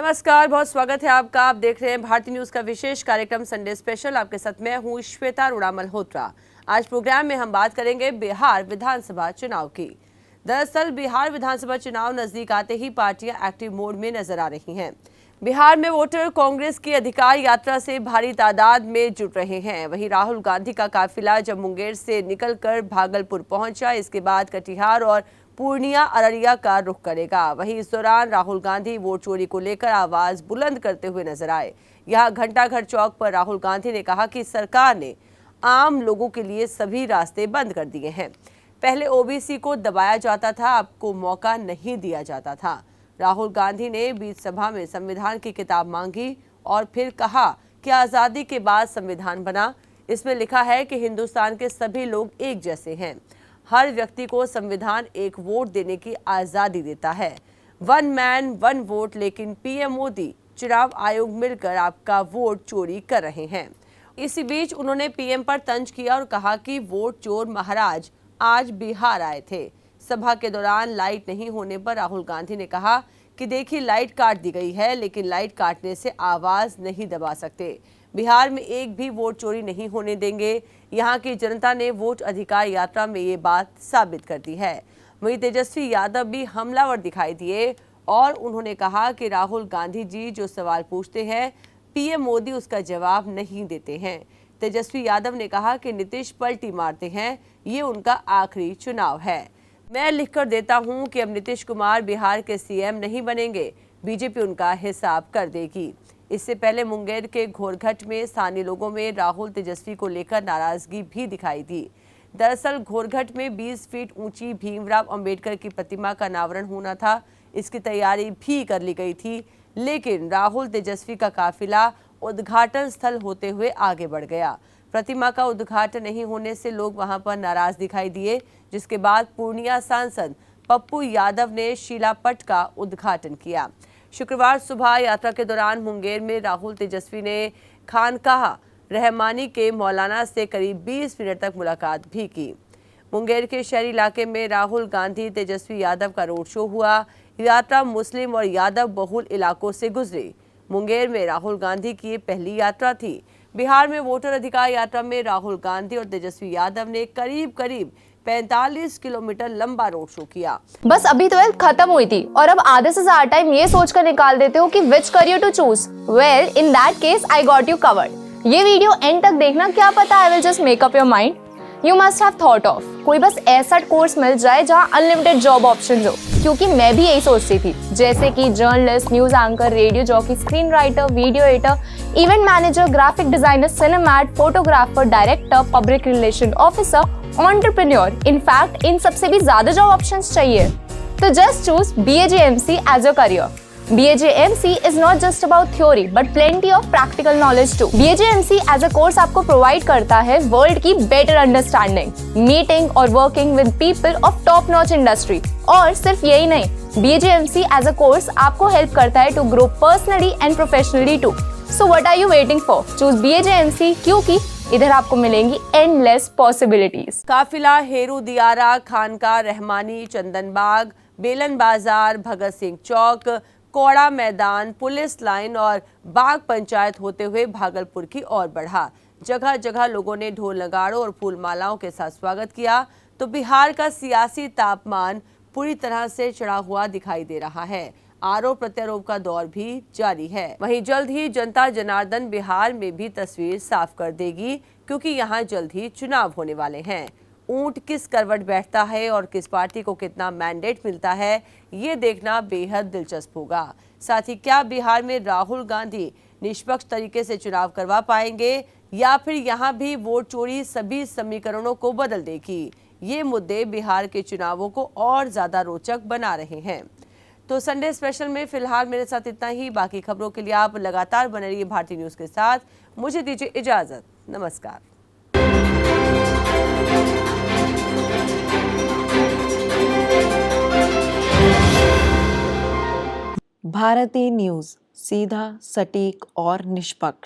नमस्कार, बहुत स्वागत है आपका। आप देख रहे हैं भारतीय न्यूज का विशेष कार्यक्रम संडे स्पेशल। आपके साथ मैं हूं श्वेता अरोड़ा मल्होत्रा। आज प्रोग्राम में हम बात करेंगे बिहार विधानसभा चुनाव की। दरअसल बिहार विधानसभा चुनाव नजदीक आते ही पार्टियां एक्टिव मोड में नजर आ रही हैं। बिहार में वोटर कांग्रेस की अधिकार यात्रा से भारी तादाद में जुट रहे हैं। वहीं राहुल गांधी का काफिला जब मुंगेर से निकलकर भागलपुर पहुंचा, इसके बाद कटिहार और पूर्णिया अररिया का रुख करेगा। वहीं इस दौरान राहुल गांधी वोट चोरी को लेकर आवाज बुलंद करते हुए नजर आए। यहां घंटाघर चौक पर राहुल गांधी ने कहा कि सरकार ने आम लोगों के लिए सभी रास्ते बंद कर दिए हैं। पहले ओबीसी को दबाया जाता था, अब को मौका नहीं दिया जाता था। राहुल गांधी ने बीच सभा में संविधान की किताब मांगी और फिर कहा कि आजादी के बाद संविधान बना। इसमें लिखा है कि हिंदुस्तान के सभी लोग एक जैसे हैं। हर व्यक्ति को संविधान एक वोट देने की आजादी देता है। वन मैन वन वोट, लेकिन पीएम मोदी, चुनाव आयोग मिलकर आपका वोट चोरी कर रहे हैं। इसी बीच उन्होंने पीएम पर तंज किया और कहा कि वोट चोर महाराज आज बिहार आए थे। सभा के दौरान लाइट नहीं होने पर राहुल गांधी ने कहा कि देखिए, लाइट काट दी गई है, लेकिन लाइट काटने से आवाज नहीं दबा सकते। बिहार में एक भी वोट चोरी नहीं होने देंगे। यहाँ की जनता ने वोट अधिकार यात्रा में ये बात साबित कर दी है। वहीं तेजस्वी यादव भी हमलावर दिखाई दिए और उन्होंने कहा कि राहुल गांधी जी जो सवाल पूछते हैं, पीएम मोदी उसका जवाब नहीं देते हैं। तेजस्वी यादव ने कहा कि नीतीश पलटी मारते हैं, ये उनका आखिरी चुनाव है। मैं लिखकर देता हूं कि अब नीतीश कुमार बिहार के सीएम नहीं बनेंगे, बीजेपी उनका हिसाब कर देगी। इससे पहले मुंगेर के घोरघट में स्थानीय लोगों में राहुल तेजस्वी को लेकर नाराजगी भी दिखाई दी। दरअसल घोरघट में 20 फीट ऊंची भीमराव अंबेडकर की प्रतिमा का अनावरण होना था। इसकी तैयारी भी कर ली गई थी, लेकिन राहुल तेजस्वी का काफिला उद्घाटन स्थल होते हुए आगे बढ़ गया। प्रतिमा का उद्घाटन नहीं होने से लोग वहां पर नाराज दिखाई दिए, जिसके बाद पूर्णिया सांसद पप्पू यादव ने शिलापट का उद्घाटन किया। शुक्रवार सुबह यात्रा के दौरान मुंगेर में राहुल तेजस्वी ने खानकाह रहमानी के मौलाना से करीब 20 मिनट तक मुलाकात भी की। मुंगेर के शहरी इलाके में राहुल गांधी तेजस्वी यादव का रोड शो हुआ। यात्रा मुस्लिम और यादव बहुल इलाकों से गुजरी। मुंगेर में राहुल गांधी की ये पहली यात्रा थी। बिहार में वोटर अधिकार यात्रा में राहुल गांधी और तेजस्वी यादव ने करीब 45 किलोमीटर लंबा रोड शो किया। बस अभी 12th खत्म हुई थी और अब आधे से ज्यादा टाइम ये सोचकर निकाल देते हो कि which career to choose. Well, in that case I got you covered. ये वीडियो एंड तक देखना, क्या पता I will just make up your mind. You must have thought of कोई बस ऐसा कोर्स मिल जाए जहाँ अनलिमिटेड जॉब ऑप्शन हो, क्योंकि मैं भी यही सोचती थी। जैसे कि journalist, news anchor, radio jockey, screen writer, video editor, event manager, graphic designer, cinemat, photographer, director, public relation officer, entrepreneur. In fact इन सबसे भी ज्यादा जॉब ऑप्शंस चाहिए। तो just choose BAJMC as a career. BAJMC is not just about theory but plenty of practical knowledge too. BAJMC as a course आपको provide करता है world की बेटर अंडरस्टैंडिंग, मीटिंग और working with people of top notch industry. और सिर्फ यही नहीं, BAJMC as a course आपको हेल्प करता है to grow personally and professionally too. So what are you waiting for? Choose BAJMC, क्योंकि इधर आपको मिलेंगी एंडलेस पॉसिबिलिटीज। काफिला हेरू दियारा, खानका रहमानी, चंदनबाग, बेलन बाजार, भगत सिंह चौक, कोड़ा मैदान, पुलिस लाइन और बाग पंचायत होते हुए भागलपुर की ओर बढ़ा। जगह जगह लोगों ने ढोल नगाड़ों और फूल मालाओं के साथ स्वागत किया। तो बिहार का सियासी तापमान पूरी तरह से चढ़ा हुआ दिखाई दे रहा है। आरोप प्रत्यारोप का दौर भी जारी है। वहीं जल्द ही जनता जनार्दन बिहार में भी तस्वीर साफ कर देगी, क्योंकि यहाँ जल्द ही चुनाव होने वाले हैं। ऊंट किस करवट बैठता है और किस पार्टी को कितना मैंडेट मिलता है, ये देखना बेहद दिलचस्प होगा। साथ ही क्या बिहार में राहुल गांधी निष्पक्ष तरीके से चुनाव करवा पाएंगे या फिर यहाँ भी वोट चोरी सभी समीकरणों को बदल देगी? ये मुद्दे बिहार के चुनावों को और ज्यादा रोचक बना रहे हैं। तो संडे स्पेशल में फिलहाल मेरे साथ इतना ही। बाकी खबरों के लिए आप लगातार बने रहिए भारतीय न्यूज के साथ। मुझे दीजिए इजाजत। नमस्कार। भारतीय न्यूज, सीधा, सटीक और निष्पक्ष।